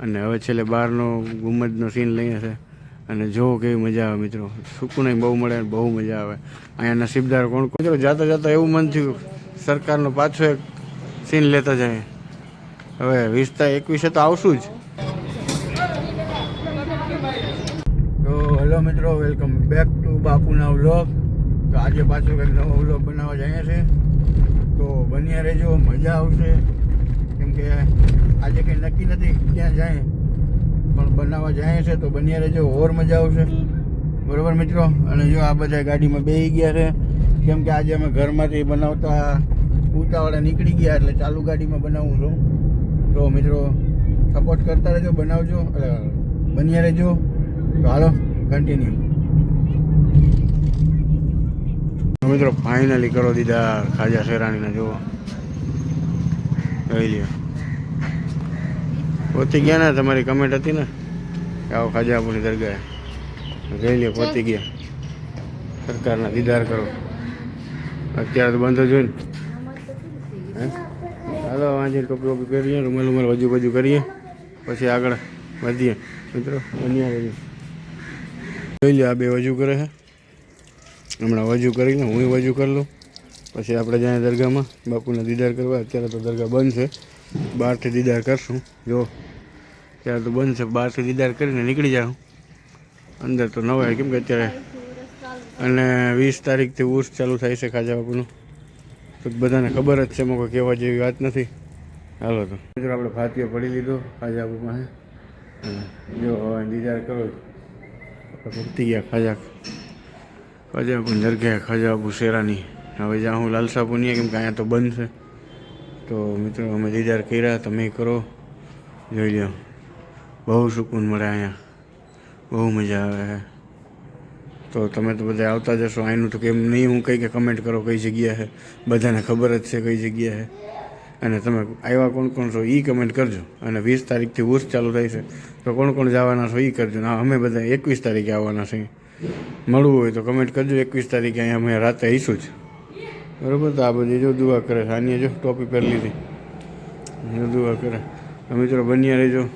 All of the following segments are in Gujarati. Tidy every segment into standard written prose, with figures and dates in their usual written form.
અને હવે છેલ્લે બહારનો ગુંબજનો સીન લઈએ છે અને જો કેવી મજા આવે મિત્રો, સુકૂન બહુ મળે, બહુ મજા આવે. અહીંયા નસીબદાર કોણ મિત્રો, જાતા જાતા એવું મન થયું સરકારનો પાછો એક સીન લેતા જાય. હવે 20-21 તો આવશું જ. તો હેલો મિત્રો, વેલકમ બેક ટુ બાપુના વ્લોગ. તો આજે પાછો કંઈક નવો વ્લોગ બનાવવા જઈએ છે, તો બન્યા રહેજો, મજા આવશે. કેમ કે આજે કંઈ નક્કી નથી ક્યાં જાય, પણ બનાવવા જાય છે તો બન્યા રહેજો, ઓર મજા આવશે. બરોબર મિત્રો. અને જો આ બધા ગાડીમાં બેસી ગયા છે, કેમ કે આજે અમે ઘરમાંથી બનાવતા ઉતાવળે નીકળી ગયા, એટલે ચાલુ ગાડીમાં બનાવું છું. તો મિત્રો સપોર્ટ કરતા રહેજો, બનાવજો, બન્યા રહેજો. તો હાલો કન્ટિન્યુ. મિત્રો ફાઇનલી કરો દીધા ખાજા શેરાણીના, જુઓ જોઈ લ્યો. પહોંચી ગયા ને, તમારી કમેન્ટ હતી ને કે આવો ખાજા આપુની દરગાહ, જોઈ લ્યો પહોંચી ગયા. સરકારના દીદાર કરો. અત્યારે તો બંધ જ હોય ને. હાલો વાંચી ટોપી વોપી કરીએ, રૂમાલ રૂમાલ વજુ કરીએ, પછી આગળ વધીએ મિત્રો. બન્યા રહેજો. જોઈ લો આ બે વજુ કરે છે. હમણાં વજુ કરીને હું વજુ કરી લઉં, પછી આપણે જાય દરગાહમાં બાપુના દીદાર કરવા. અત્યારે તો દરગાહ બંધ છે, બહારથી દીદાર કરશું. જો ત્યારે તો બંધ છે, બહારથી દીદાર કરીને નીકળી જાઉં. અંદર તો નવાય, કેમ કે અત્યારે અને 20 તારીખથી ઉર્સ ચાલુ થાય છે ખાજા બાપુનું. તો બધાને ખબર જ છે, એમાં કોઈ કહેવા જેવી વાત નથી. હાલો તો મિત્રો આપણે ફાતિયો પડી લીધો ખાજા બાપુ પાસે. જો હવે દીદાર કરો, ભક્તિ ગયા ખાજા બાપુ દરગાહ, ખાજા બાપુ શેરાની. હવે જ્યાં હું લાલસાપુની, કેમ કે અહીંયા તો બંધ છે. તો મિત્રો અમે દીદાર કર્યા, તમે કરો, જોઈ લો. બહુ સુકૂન મળે અહીંયા, બહુ મજા આવે. તો તમે તો બધા આવતા જશો. અહીંનું તો કેમ નહીં હું કંઈ કે કમેન્ટ કરો કઈ જગ્યા છે, બધાને ખબર જ છે કઈ જગ્યા છે. અને તમે આવ્યા કોણ કોણ છો એ કમેન્ટ કરજો. અને 20 તારીખથી ઉર્સ ચાલુ થાય છે, તો કોણ કોણ જવાના છો એ કરજો. ના અમે બધા 21 તારીખે આવવાના છીએ. મળવું હોય તો કમેન્ટ કરજો. 21 તારીખે અહીંયા અમે રાતે આવીશું જ, બરાબર. તો આ બધી જો દુઆ કરે, આની જો ટોપી પહેરી લીધી, જો દુઆ કરે. મિત્રો બન્યા રહેજો,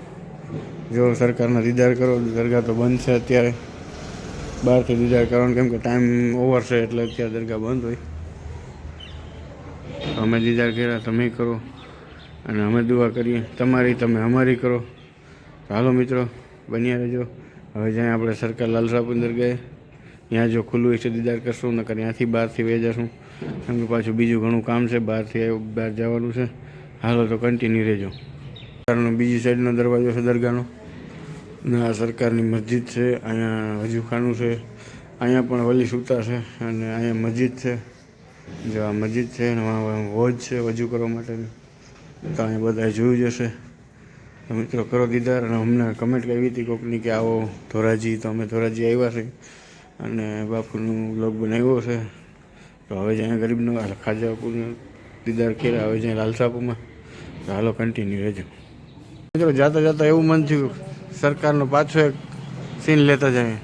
જો સરકારના દીદાર કરો. દરગાહ તો બંધ છે અત્યારે, બહારથી દીદાર કરવાનું, કેમ કે ટાઈમ ઓવર છે એટલે અત્યારે દરગાહ બંધ હોય. અમે દીદાર કર્યા, તમે કરો, અને અમે દુઆ કરીએ તમારી, તમે અમારી કરો. તો હાલો મિત્રો બન્યા રહેજો. હવે જ્યાં આપણે સરકાર લાલસાપુર દરગાહે, ત્યાં જો ખુલ્લું હોય છે દીદાર કરશું, નકર ત્યાંથી બહારથી વહી જશું. કેમ કે પાછું બીજું ઘણું કામ છે, બહારથી બહાર જવાનું છે. હાલો તો કન્ટિન્યુ રહેજો. સરકારનો બીજી સાઈડનો દરવાજો છે દરગાહનો, ને આ સરકારની મસ્જિદ છે. અહીંયા વજુખાનું છે, અહીંયા પણ વલી સૂતા છે, અને અહીંયા મસ્જિદ છે. જો આ મસ્જિદ છે ને હોજ છે વજુ કરવા માટેની. તો અહીંયા બધા જોયું જશે. તો મિત્રો કરો દીદાર. અને અમને કમેન્ટ કરી હતી કોકની કે આવો ધોરાજી, તો અમે ધોરાજી આવ્યા છે અને બાપુનું વ્લોગ બનાવ્યો છે. તો હવે જ અહીંયા ગરીબનો ખાજા બાપુનો દીદાર કર્યા, હવે જ્યાં લાલસાપુમાં. તો હાલો કન્ટિન્યુ રહેજો. મિત્રો જાતા જાતા એવું મન થયું સરકારનો પાછો એક સીન લેતા જાય.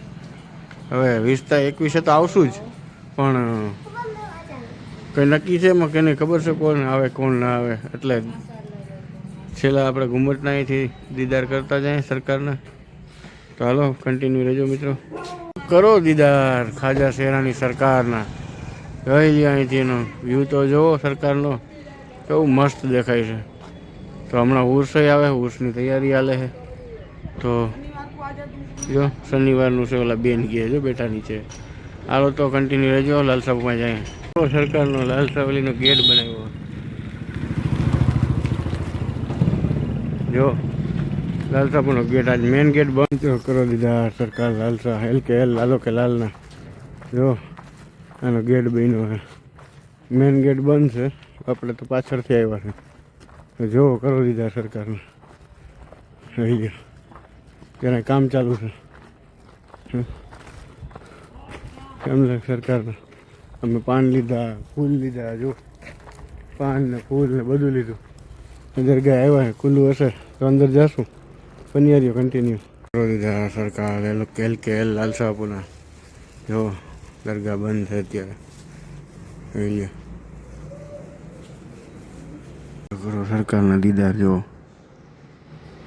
હવે 20-21 તો આવશું જ, પણ કંઈ નક્કી છે એમાં, કેને ખબર છે કોણ આવે કોણ ના આવે. એટલે છેલ્લા આપણે ઘુમટના અહીંથી દીદાર કરતા જાય સરકારના. તો હાલો કન્ટિન્યુ રહેજો મિત્રો. કરો દીદાર ખાજા શેરાની સરકારના. જોઈ લ્યો અહીંથી એનો વ્યૂ તો જુઓ સરકારનો, કેવું મસ્ત દેખાય છે. તો હમણાં ઉર્સ આવે, ઉર્સની તૈયારી હાલે છે. તો જો શનિવારનું છે, ઓલા બેન ગયા જો બેઠા નીચે. હાલો તો કન્ટિન્યુ રહેજો. લાલસાપુરમાં જાય સરકારનો લાલસાવલીનો ગેટ બનાવ્યો. જો લાલસાપુરનો ગેટ, આજ મેન ગેટ બંધ કરો દીધા સરકાર લાલસા એલ કે એલ લાલો કે લાલના. જો આનો ગેટ બન્યો છે, મેન ગેટ બંધ છે, આપણે તો પાછળથી આવ્યા છે. તો જો કરો દીધા સરકારને. રહી ગયો ત્યારે કામ ચાલુ છે. કેમ લાગે સરકારના. અમે પાન લીધા, ફૂલ લીધા, જો પાન ને ફૂલ ને બધું લીધું. દરગાહ આવ્યા, ખુલ્લું હશે તો અંદર જશું. પનિયારીઓ કન્ટિન્યુ કરો દીધા સરકાર એલ કે એલ લાલસાપુરના. જો દરગાહ બંધ છે અત્યારે. જોઈ કરો સરકારના દીદાર. જો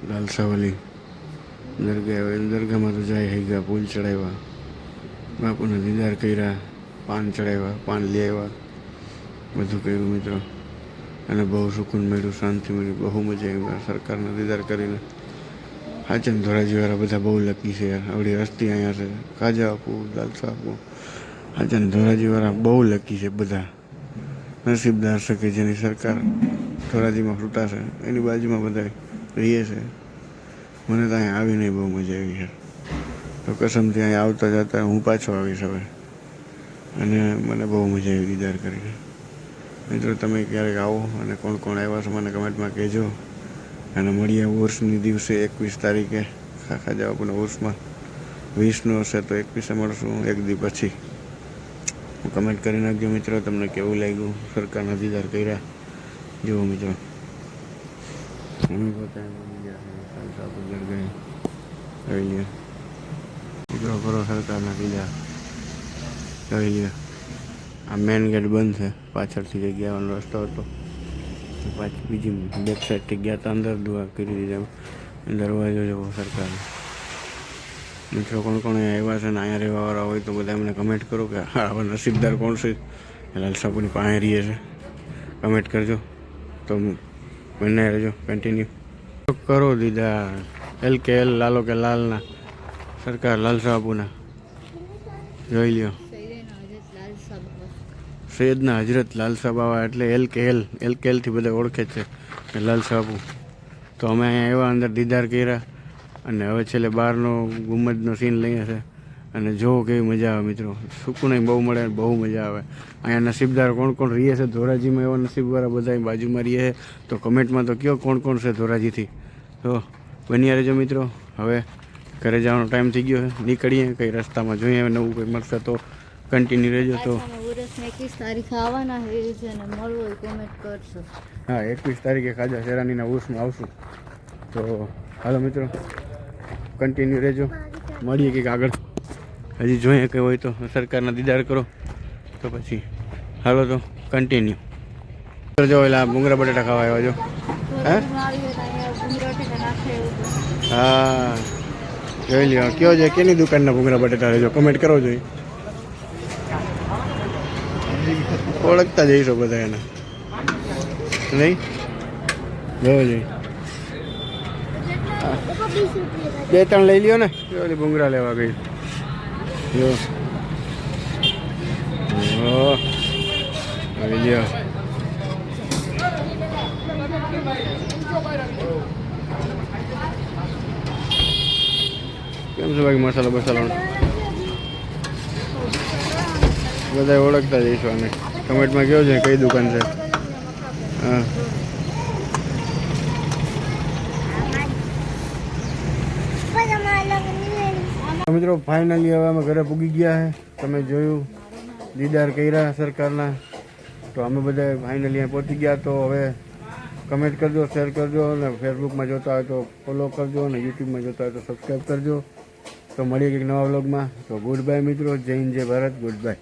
લાલસાવાલી દરગાહ આવે. દરગાહમાં તો જાય હૈગા, ફૂલ ચડાવ્યા, બાપુના દીદાર કર્યા, પાન ચડાવ્યા, પાન લઈ આવ્યા, બધું કર્યું મિત્રો. અને બહુ સુકૂન મળ્યું, શાંતિ મળી, બહુ મજા આવી સરકારના દીદાર કરીને. હાચન ધોરાજીવાળા બધા બહુ લકી છે યાર. આવડી વસ્તી અહીંયા છે, ખાજા આપું, લાલસા આપું. હાચન ધોરાજીવાળા બહુ લકી છે બધા. નસીબદાર છે કે જેની સરકાર ધોરાજીમાં છૂટા છે, એની બાજુમાં બધા રહીએ છે. મને તો અહીંયા આવીને બહુ મજા આવી છે. તો કસમથી અહીંયા આવતા જતા હું પાછો આવીશ હવે. અને મને બહુ મજા આવી દીદાર કરીને. મિત્રો તમે ક્યારેક આવો અને કોણ કોણ આવ્યા છો મને કમેન્ટમાં કહેજો. અને મળીએ ઉર્સની દિવસે 21 તારીખે ખાજા બાપુના ઉર્સમાં. 20નું હશે તો 21એ મળશું, એક દી પછી. કમેન્ટ કરી નાખજો મિત્રો તમને કેવું લાગ્યું સરકારના દીદાર કર્યા. જુઓ મિત્રો, અમે પોતે જોઈ લે મિત્રો, કરો સરકારના દીદાર જોઈ લે. આ મેન ગેટ બંધ છે, પાછળથી જે ગયાવાનો રસ્તો હતો પાછી બીજી બેક સાઈડથી ગયા હતા અંદર. દુઆ કરી દીધા, દરવાજો જવો સરકાર. મિત્રો કોણ કોણ આવ્યા છે ને અહીંયા રહેવાવાળા હોય તો બધા એમને કમેન્ટ કરો કે આવા નસીબદાર કોણ છે લાલસાપુરની પાસે રહીએ છે. કમેન્ટ કરજો તો બને રહેજો કન્ટિન્યુ કરો દીદાર. LKL લાલો કે લાલના સરકાર લાલસાપુના જોઈ લ્યો. સૈયદના હજરત લાલસા બાવા એટલે LKLથી બધા ઓળખે છે કે લાલસાપુ. તો અમે અહીંયા આવ્યા, અંદર દીદાર કર્યા અને હવે છેલ્લે બહારનો ગુમ્મદનો સીન લઈએ છે. અને જોવો કેવી મજા આવે મિત્રો, સુકૂન બહુ મળે, બહુ મજા આવે. અહીંયા નસીબદાર કોણ કોણ રહીએ છે ધોરાજીમાં, એવા નસીબવાળા બધા બાજુમાં રહીએ છે. તો કમેન્ટમાં તો કયો કોણ કોણ છે ધોરાજીથી. તો બન્યા રહેજો મિત્રો. હવે ઘરે જવાનો ટાઈમ થઈ ગયો છે, નીકળીએ. કંઈ રસ્તામાં જોઈએ નવું કંઈ મળશે તો કન્ટિન્યુ રહેજો. તો 21 તારીખે આવવાના છે અને મળવું હોય કોમેન્ટ કરશો. હા, 21 તારીખે ખાજા શેરાનીના ઉર્સમાં આવશું. તો હાલો મિત્રો, કન્ટિન્યુ રહેજો. મળીએ કંઈક આગળ. હજી જોઈએ કંઈ હોય તો સરકારના દીદાર કરો. તો પછી હાલો તો કન્ટિન્યુ જો. એટલે ભૂંગળા બટાટા ખાવા આવ્યા જો. હા જોઈ લ્યો, કયો છે કેની દુકાનના ભૂંગળા બટાટા રહેજો, કમેન્ટ કરો જોઈએ. ઓળખતા જઈશો બધા એને નહીં જોવો જોઈએ. 2-3 લઈ લ્યો ને. જો ભૂંગળા લેવા ગઈ જો. લઈ લ્યો. કેમ છે ભાઈ મસાલો બસાલો બધા ઓળખતા જઈશું. અને કમેન્ટમાં કહો છે કઈ દુકાન છે. હા મિત્રો, ફાઇનલી હવે અમે ઘરે પૂગી ગયા છે. તમે જોયું, દીદાર કર્યા સરકારના. તો અમે બધા ફાઇનલી અહીંયા પહોંચી ગયા. તો હવે કમેન્ટ કરજો, શેર કરજો, અને ફેસબુકમાં જોતા હોય તો ફોલો કરજો, અને યુટ્યુબમાં જોતા હોય તો સબસ્ક્રાઈબ કરજો. તો મળીએ કંઈક નવા વ્લોગમાં. તો ગુડ બાય મિત્રો, જય હિન્દ, જય ભારત, ગુડ બાય.